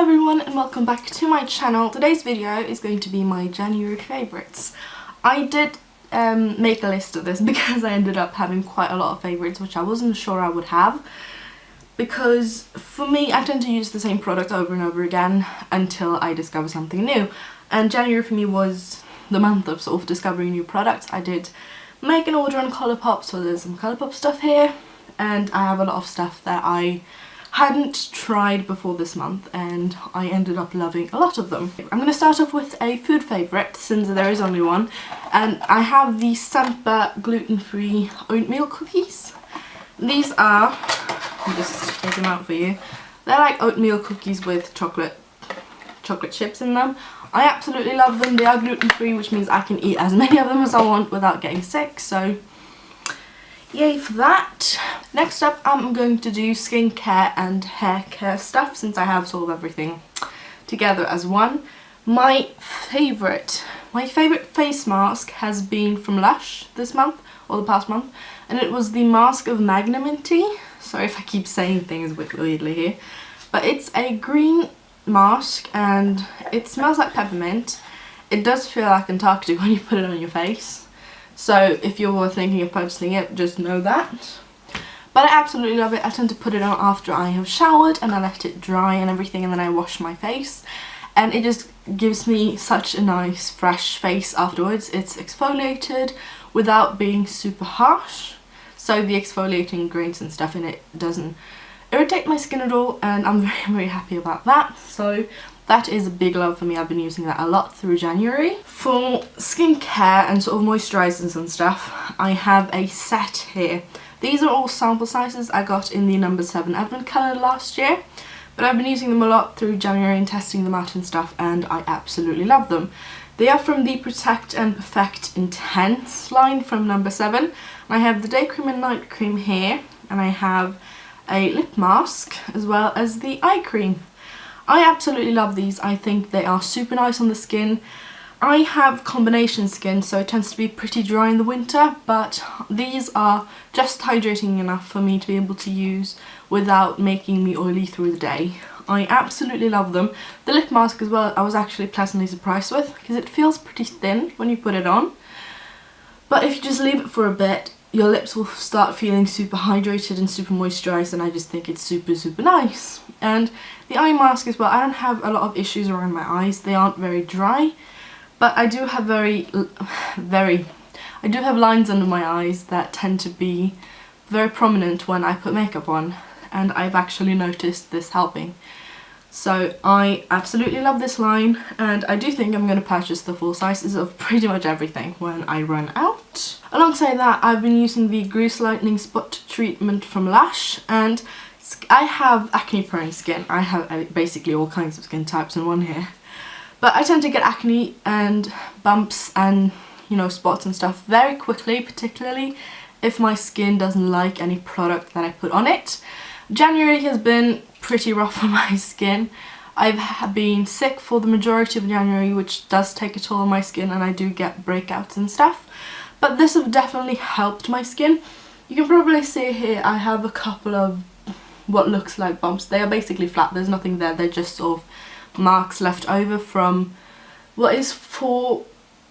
everyone and welcome back to my channel. Today's video is going to be my January favourites. I did make a list of this because I ended up having quite a lot of favourites which I wasn't sure I would have, because for me I tend to use the same product over and over again until I discover something new, and January for me was the month of sort of discovering new products. I did make an order on Colourpop, so there's some Colourpop stuff here, and I have a lot of stuff that I hadn't tried before this month and I ended up loving a lot of them. I'm going to start off with a food favourite since there is only one, and I have the Semper gluten-free oatmeal cookies. These are, I'll just take them out for you, they're like oatmeal cookies with chocolate chips in them. I absolutely love them. They are gluten-free, which means I can eat as many of them as I want without getting sick, so yay for that. Next up, I'm going to do skincare and hair care stuff since I have sort of everything together as one. My favourite face mask has been from Lush this month, or the past month, and it was the Mask of Magnum Tea. Sorry if I keep saying things a bit weirdly here, but it's a green mask and it smells like peppermint. It does feel like Antarctic when you put it on your face. So if you're thinking of purchasing it, just know that. But I absolutely love it. I tend to put it on after I have showered and I let it dry and everything, and then I wash my face. And it just gives me such a nice fresh face afterwards. It's exfoliated without being super harsh, so the exfoliating grains and stuff in it doesn't irritate my skin at all, and I'm very happy about that. So that is a big love for me. I've been using that a lot through January. For skincare and sort of moisturisers and stuff, I have a set here. These are all sample sizes I got in the number 7 advent calendar last year, but I've been using them a lot through January and testing them out and stuff, and I absolutely love them. They are from the Protect and Perfect Intense line from number 7. I have the day cream and night cream here, and I have a lip mask as well as the eye cream. I absolutely love these. I think they are super nice on the skin. I have combination skin, so it tends to be pretty dry in the winter, but these are just hydrating enough for me to be able to use without making me oily through the day. I absolutely love them. The lip mask as well, I was actually pleasantly surprised with, because it feels pretty thin when you put it on. But if you just leave it for a bit, your lips will start feeling super hydrated and super moisturised, and I just think it's super nice. And the eye mask as well, I don't have a lot of issues around my eyes. They aren't very dry, but I do have I do have lines under my eyes that tend to be very prominent when I put makeup on, and I've actually noticed this helping. So I absolutely love this line, and I do think I'm going to purchase the full sizes of pretty much everything when I run out. Alongside that, I've been using the Grease Lightning Spot Treatment from Lush, and I have acne prone skin. I have basically all kinds of skin types in one here. But I tend to get acne and bumps and, you know, spots and stuff very quickly, particularly if my skin doesn't like any product that I put on it. January has been pretty rough on my skin. I've been sick for the majority of January, which does take a toll on my skin, and I do get breakouts and stuff. But this has definitely helped my skin. You can probably see here I have a couple of what looks like bumps. They are basically flat, there's nothing there, they're just sort of marks left over from what is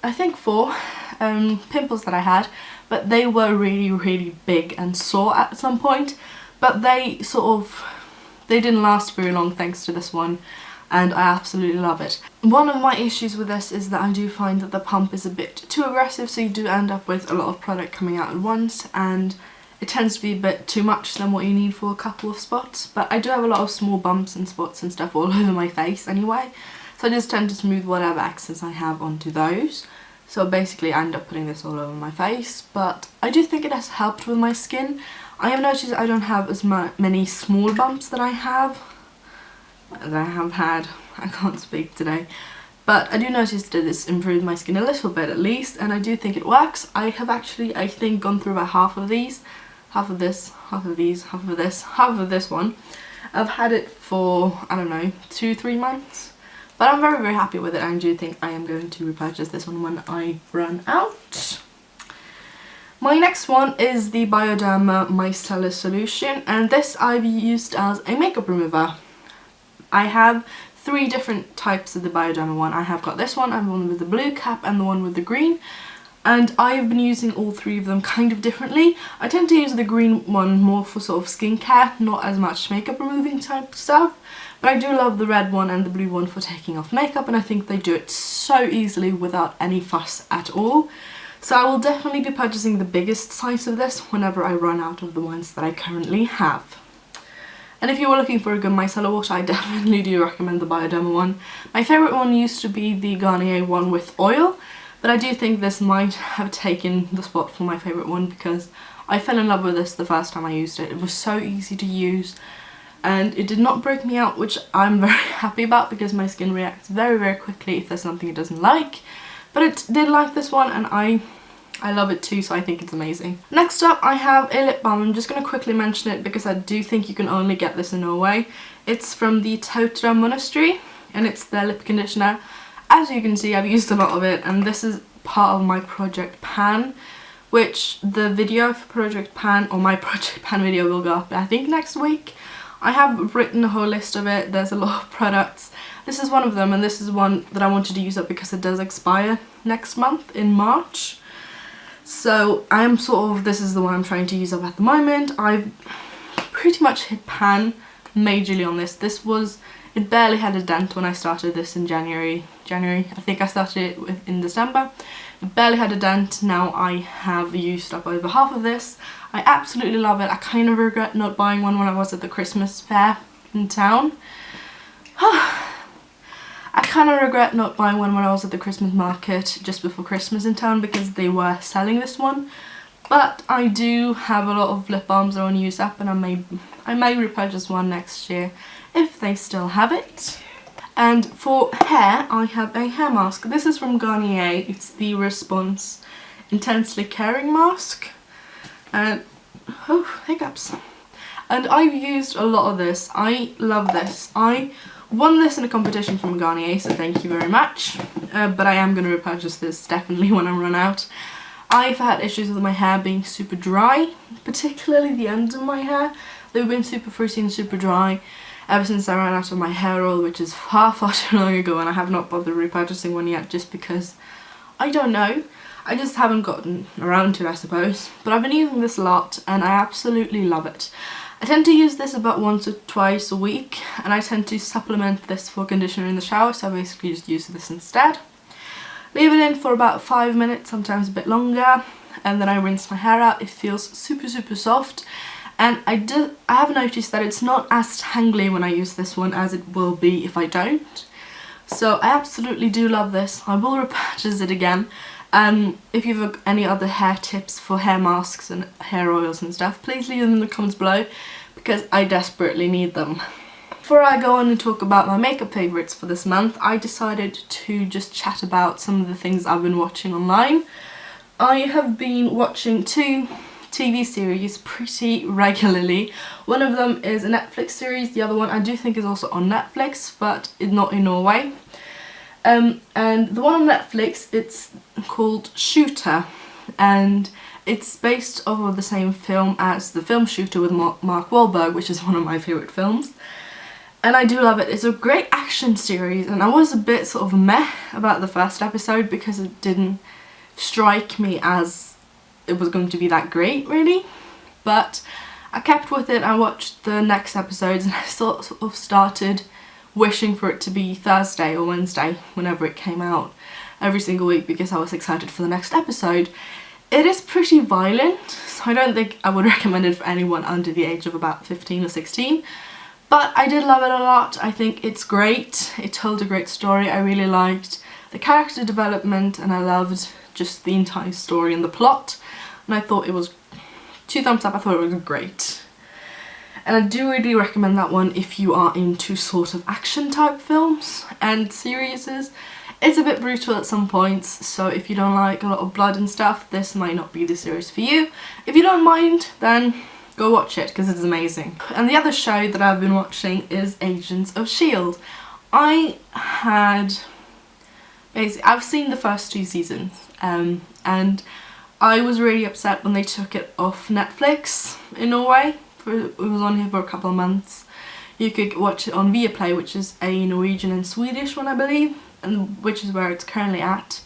I think four pimples that I had, but they were really big and sore at some point, but they didn't last very long thanks to this one, and I absolutely love it. One of my issues with this is that I do find that the pump is a bit too aggressive, so you do end up with a lot of product coming out at once, and it tends to be a bit too much than what you need for a couple of spots. But I do have a lot of small bumps and spots and stuff all over my face anyway, so I just tend to smooth whatever excess I have onto those. So basically I end up putting this all over my face, but I do think it has helped with my skin. I have noticed I don't have as many small bumps that I have had. I can't speak today. But I do notice that it's improved my skin a little bit at least, and I do think it works. I have actually, I think, gone through about half of these. Half of this, half of these, half of this, half of this one. I've had it for, I don't know, 2-3 months. But I'm very happy with it, and I do think I am going to repurchase this one when I run out. My next one is the Bioderma Micellar Solution, and this I've used as a makeup remover I have 3 different types of the Bioderma one. I have got this one, I have one with the blue cap and the one with the green. And I've been using all 3 of them kind of differently. I tend to use the green one more for sort of skincare, not as much makeup removing type stuff. But I do love the red one and the blue one for taking off makeup, and I think they do it so easily without any fuss at all. So I will definitely be purchasing the biggest size of this whenever I run out of the ones that I currently have. And if you were looking for a good micellar water, I definitely do recommend the Bioderma one. My favourite one used to be the Garnier one with oil, but I do think this might have taken the spot for my favourite one because I fell in love with this the first time I used it. It was so easy to use and it did not break me out, which I'm very happy about because my skin reacts very, very quickly if there's something it doesn't like. But it did like this one and I love it too, so I think it's amazing. Next up I have a lip balm. I'm just going to quickly mention it because I do think you can only get this in Norway. It's from the Tautra Monastery and it's their lip conditioner. As you can see, I've used a lot of it, and this is part of my Project Pan, which the video for Project Pan, or my Project Pan video, will go up I think next week. I have written a whole list of it. There's a lot of products. This is one of them, and this is one that I wanted to use up because it does expire next month in March. So I'm this is the one I'm trying to use up at the moment. I've pretty much hit pan majorly on this. It barely had a dent when I started this in January. I think I started it in December. It barely had a dent. Now I have used up over half of this. I absolutely love it. I kind of regret not buying one when I was at the Christmas fair in town. I kind of regret not buying one when I was at the Christmas market just before Christmas in town because they were selling this one. But I do have a lot of lip balms that I want to use up, and I may repurchase one next year if they still have it. And for hair, I have a hair mask. This is from Garnier. It's the Response Intensely Caring Mask. And hiccups. And I've used a lot of this. I love this. I won this in a competition from Garnier, so thank you very much. But I am going to repurchase this definitely when I run out. I've had issues with my hair being super dry, particularly the ends of my hair. They've been super frizzy and super dry ever since I ran out of my hair oil, which is far, far too long ago, and I have not bothered repurchasing one yet just because I don't know. I just haven't gotten around to it, I suppose. But I've been using this a lot and I absolutely love it. I tend to use this about once or twice a week, and I tend to supplement this for conditioner in the shower, so I basically just use this instead. Leave it in for about 5 minutes, sometimes a bit longer, and then I rinse my hair out. It feels super, super soft. And I have noticed that it's not as tangly when I use this one as it will be if I don't. So I absolutely do love this. I will repurchase it again. If you have any other hair tips for hair masks and hair oils and stuff, please leave them in the comments below because I desperately need them. Before I go on and talk about my makeup favourites for this month, I decided to just chat about some of the things I've been watching online. I have been watching 2 TV series pretty regularly. One of them is a Netflix series, the other one I do think is also on Netflix, but not in Norway. And the one on Netflix, it's called Shooter, and it's based off of the same film as the film Shooter with Mark Wahlberg, which is one of my favourite films. And I do love it. It's a great action series, and I was a bit sort of meh about the first episode because it didn't strike me as it was going to be that great, really. But I kept with it. I watched the next episodes and I sort of started wishing for it to be Thursday or Wednesday whenever it came out every single week because I was excited for the next episode. It is pretty violent, so I don't think I would recommend it for anyone under the age of about 15 or 16. But I did love it a lot. I think it's great. It told a great story. I really liked the character development and I loved just the entire story and the plot. And I thought it was 2 thumbs up. I thought it was great. And I do really recommend that one if you are into sort of action type films and series. It's a bit brutal at some points, so if you don't like a lot of blood and stuff, this might not be the series for you. If you don't mind, then go watch it because it's amazing. And the other show that I've been watching is Agents of S.H.I.E.L.D. I've seen the first 2 seasons, and I was really upset when they took it off Netflix in Norway. It was on here for a couple of months You could watch it on Viaplay, which is a Norwegian and Swedish one, I believe, and which is where it's currently at.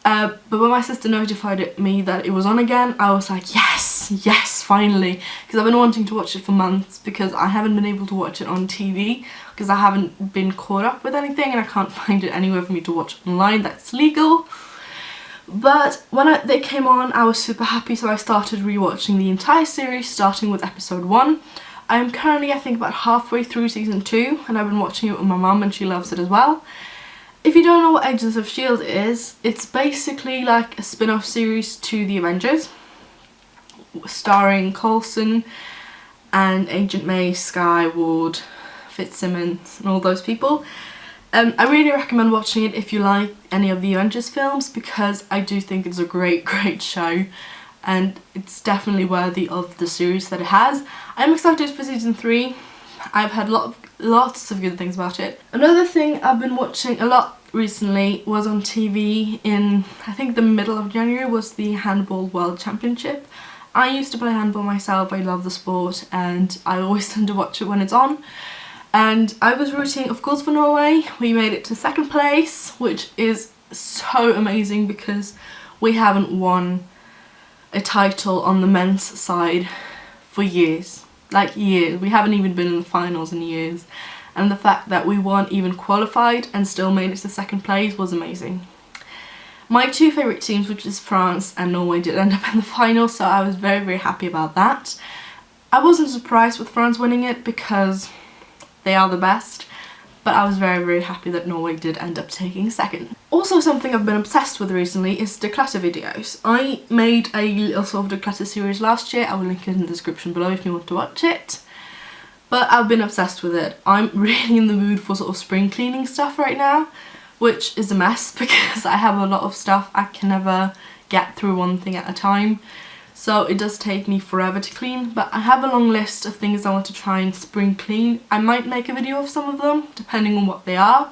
But when my sister notified me that it was on again, I was like, yes, yes, finally, because I've been wanting to watch it for months because I haven't been able to watch it on TV because I haven't been caught up with anything and I can't find it anywhere for me to watch online that's legal. But when they came on, I was super happy, so I started rewatching the entire series, starting with episode 1. I am currently, I think, about halfway through season 2, and I've been watching it with my mum and she loves it as well. If you don't know what Agents of S.H.I.E.L.D. is, it's basically like a spin-off series to the Avengers, starring Coulson and Agent May, Skye, Ward, Fitzsimmons and all those people. I really recommend watching it if you like any of the Avengers films, because I do think it's a great show and it's definitely worthy of the series that it has. I'm excited for season 3. I've had lots of good things about it. Another thing I've been watching a lot recently was on TV in, I think, the middle of January, was the Handball World Championship. I used to play handball myself, I love the sport, and I always tend to watch it when it's on. And I was rooting, of course, for Norway. We made it to 2nd place, which is so amazing because we haven't won a title on the men's side for years. Like years. We haven't even been in the finals in years. And the fact that we weren't even qualified and still made it to 2nd place was amazing. My two favourite teams, which is France and Norway, did end up in the final, so I was very happy about that. I wasn't surprised with France winning it because they are the best, but I was very happy that Norway did end up taking 2nd. Also, something I've been obsessed with recently is declutter videos. I made a little sort of declutter series last year. I will link it in the description below if you want to watch it. But I've been obsessed with it. I'm really in the mood for sort of spring cleaning stuff right now, which is a mess because I have a lot of stuff. I can never get through one thing at a time. So it does take me forever to clean, but I have a long list of things I want to try and spring clean. I might make a video of some of them, depending on what they are.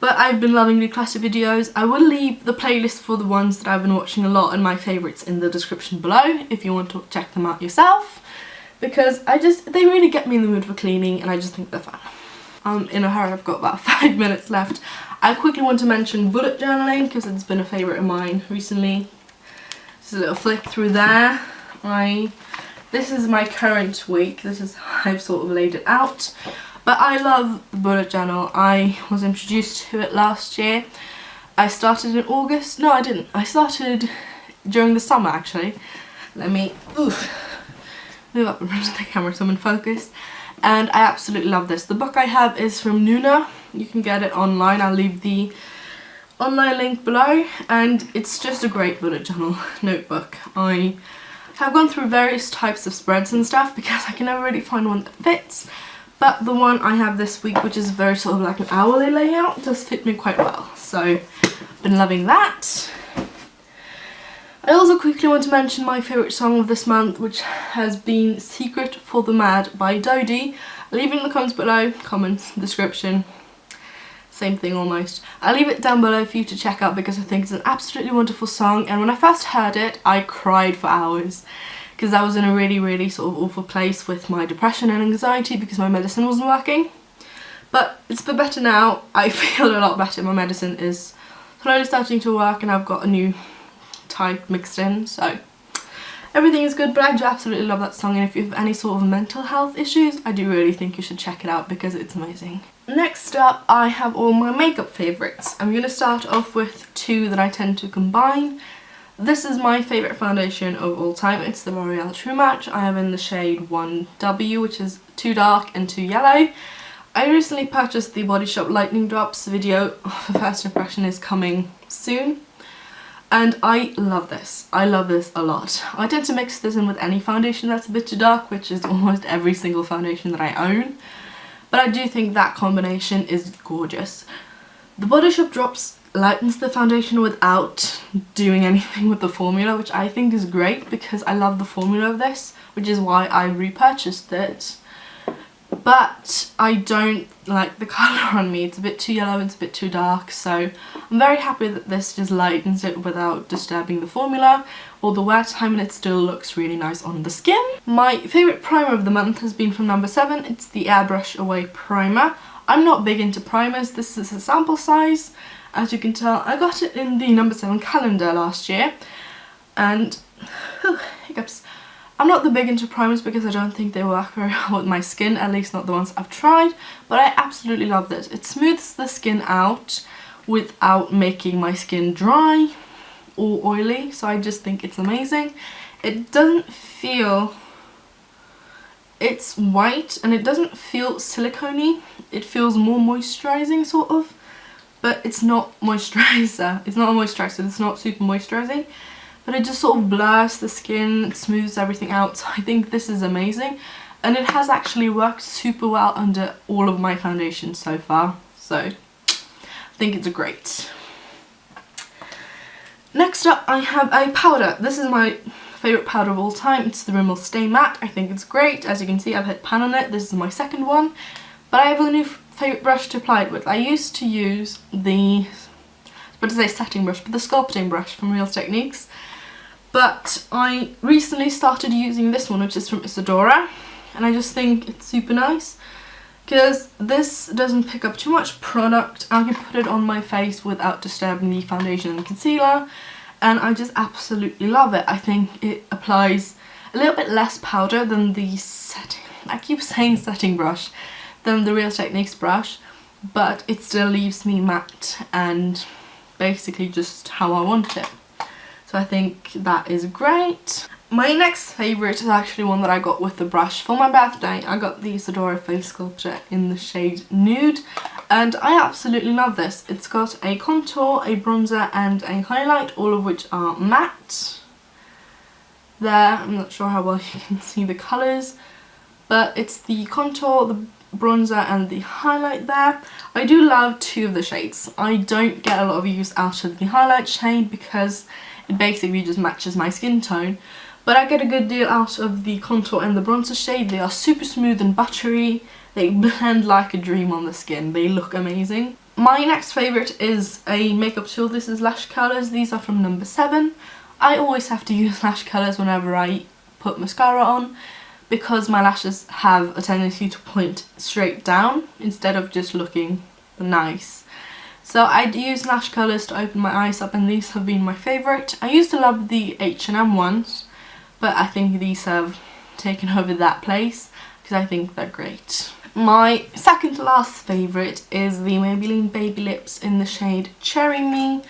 But I've been loving declutter videos. I will leave the playlist for the ones that I've been watching a lot and my favourites in the description below if you want to check them out yourself. Because they really get me in the mood for cleaning and I just think they're fun. I'm in a hurry, I've got about 5 minutes left. I quickly want to mention bullet journaling because it's been a favourite of mine recently. Just a little flick through there. This is my current week. This is how I've sort of laid it out. But I love the bullet journal. I was introduced to it last year. I started in August. No, I didn't. I started during the summer actually. Let me move up in front of the camera so I'm in focus. And I absolutely love this. The book I have is from Aune. You can get it online. I'll leave the online link below, and it's just a great bullet journal notebook. I have gone through various types of spreads and stuff because I can never really find one that fits, but the one I have this week, which is very sort of like an hourly layout, does fit me quite well, so I've been loving that. I also quickly want to mention my favourite song of this month, which has been Secret for the Mad by Dodie. I'll leave it in the comments below, comments, description, same thing almost. I'll leave it down below for you to check out because I think it's an absolutely wonderful song, and when I first heard it I cried for hours because I was in a really sort of awful place with my depression and anxiety because my medicine wasn't working. But it's a bit better now. I feel a lot better. My medicine is slowly starting to work and I've got a new type mixed in, so everything is good. But I do absolutely love that song, and if you have any sort of mental health issues, I do really think you should check it out because it's amazing. Next up, I have all my makeup favourites. I'm going to start off with two that I tend to combine. This is my favourite foundation of all time. It's the L'Oreal True Match. I have in the shade 1W, which is too dark and too yellow. I recently purchased the Body Shop Lightning Drops. Video for first impression is coming soon. And I love this. I love this a lot. I tend to mix this in with any foundation that's a bit too dark, which is almost every single foundation that I own. But I do think that combination is gorgeous. The Body Shop Drops lightens the foundation without doing anything with the formula, which I think is great because I love the formula of this, which is why I repurchased it. but I don't like the colour on me. It's a bit too yellow, it's a bit too dark, so I'm very happy that this just lightens it without disturbing the formula or the wear time, and it still looks really nice on the skin. My favourite primer of the month has been from number 7. It's the Airbrush Away Primer. I'm not big into primers. This is a sample size. As you can tell, I got it in the number 7 calendar last year, and hiccups. I'm not the big into primers because I don't think they work very well with my skin, at least not the ones I've tried, but I absolutely love this. It smooths the skin out without making my skin dry or oily, so I just think it's amazing. It doesn't feel... It's white and it doesn't feel silicone-y. It feels more moisturising sort of, but it's not moisturiser. It's not a moisturiser, it's not super moisturising. But it just sort of blurs the skin, it smooths everything out, so I think this is amazing. And it has actually worked super well under all of my foundations so far, so I think it's great. Next up I have a powder. This is my favourite powder of all time. It's the Rimmel Stay Matte. I think it's great. As you can see, I've hit pan on it. This is my second one. But I have a new favourite brush to apply it with. I used to use the, setting brush, but the sculpting brush from Real Techniques. But I recently started using this one, which is from Isadora, and I just think it's super nice because this doesn't pick up too much product. I can put it on my face without disturbing the foundation and concealer, and I just absolutely love it. I think it applies a little bit less powder than the I keep saying setting brush, than the Real Techniques brush, but it still leaves me matte and basically just how I want it. So I think that is great. My next favourite is actually one that I got with the brush. For my birthday, I got the Isadora Face Sculptor in the shade Nude, and I absolutely love this. It's got a contour, a bronzer and a highlight, all of which are matte. There, I'm not sure how well you can see the colours, but it's the contour, the bronzer and the highlight there. I do love 2 of the shades. I don't get a lot of use out of the highlight shade because it basically just matches my skin tone, but I get a good deal out of the contour and the bronzer shade. They are super smooth and buttery. They blend like a dream on the skin. They look amazing. My next favourite is a makeup tool. This is Lash Curlers. These are from number 7. I always have to use lash colours whenever I put mascara on because my lashes have a tendency to point straight down instead of just looking nice. So I use lash colours to open my eyes up, and these have been my favourite. I used to love the H&M ones, but I think these have taken over that place because I think they're great. My second to last favourite is the Maybelline Baby Lips in the shade Cherry Me.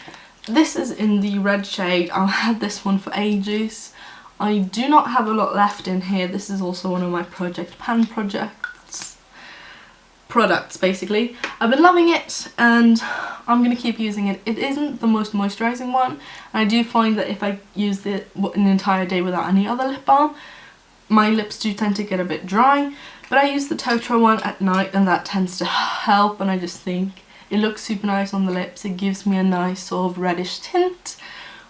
This is in the red shade. I've had this one for ages. I do not have a lot left in here. This is also one of my Project Pan products basically. I've been loving it and I'm going to keep using it. It isn't the most moisturising one, and I do find that if I use it an entire day without any other lip balm, my lips do tend to get a bit dry, but I use the Totoro one at night and that tends to help, and I just think it looks super nice on the lips. It gives me a nice sort of reddish tint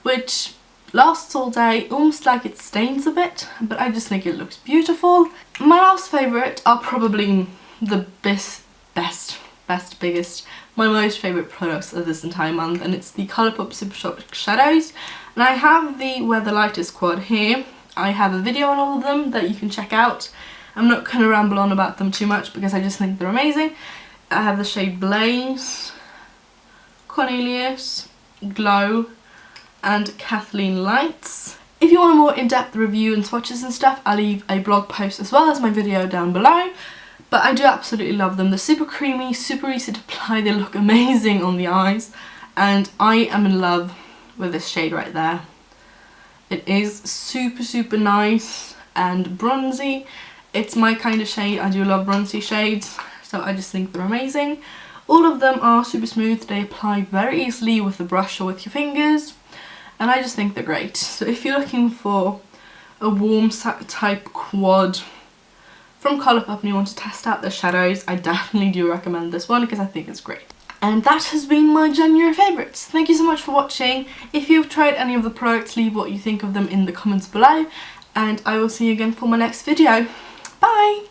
which lasts all day, almost like it stains a bit, but I just think it looks beautiful. My last favourite are probably the biggest, my most favourite products of this entire month, and it's the Colourpop Super Shock Shadows. And I have the Where the Light Is quad here. I have a video on all of them that you can check out. I'm not going to ramble on about them too much because I just think they're amazing. I have the shade Blaze, Cornelius, Glow and Kathleen Lights. If you want a more in-depth review and swatches and stuff, I'll leave a blog post as well as my video down below. But I do absolutely love them. They're super creamy, super easy to apply, they look amazing on the eyes, and I am in love with this shade right there. It is super nice and bronzy. It's my kind of shade. I do love bronzy shades, so I just think they're amazing. All of them are super smooth. They apply very easily with the brush or with your fingers, and I just think they're great. So if you're looking for a warm type quad from Colourpop and you want to test out the shadows, I definitely do recommend this one because I think it's great. And that has been my January favourites. Thank you so much for watching. If you've tried any of the products, leave what you think of them in the comments below, and I will see you again for my next video. Bye!